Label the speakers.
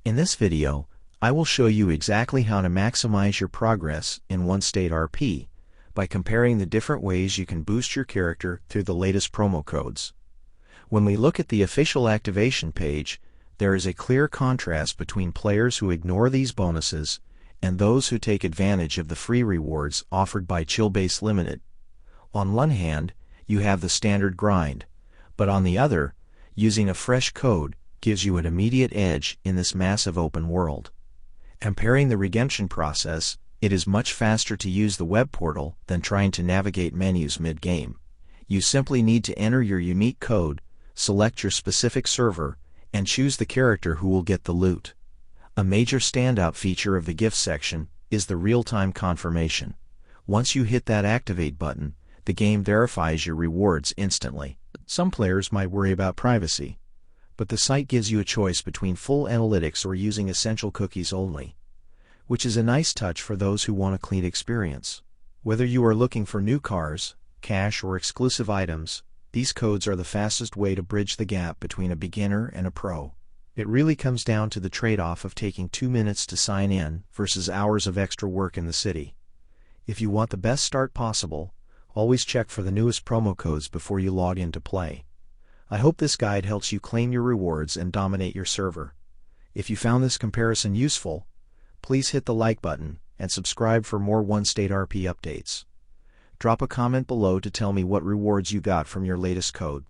Speaker 1: In this video, I will show you exactly how to maximize your progress in OneState RP by comparing the different ways you can boost your character through the latest promo codes. When we look at the official activation page, there is a clear contrast between players who ignore these bonuses and those who take advantage of the free rewards offered by Chillbase Limited. On one hand, you have the standard grind, but on the other, using a fresh code gives you an immediate edge in this massive open world. Comparing the redemption process, it is much faster to use the web portal than trying to navigate menus mid-game. You simply need to enter your unique code, select your specific server, and choose the character who will get the loot. A major standout feature of the gift section is the real-time confirmation. Once you hit that activate button, the game verifies your rewards instantly. Some players might worry about privacy, but the site gives you a choice between full analytics or using essential cookies only, which is a nice touch for those who want a clean experience. Whether you are looking for new cars, cash, or exclusive items, these codes are the fastest way to bridge the gap between a beginner and a pro. It really comes down to the trade-off of taking 2 minutes to sign in versus hours of extra work in the city. If you want the best start possible, always check for the newest promo codes before you log in to play. I hope this guide helps you claim your rewards and dominate your server. If you found this comparison useful, please hit the like button and subscribe for more OneState RP updates. Drop a comment below to tell me what rewards you got from your latest code.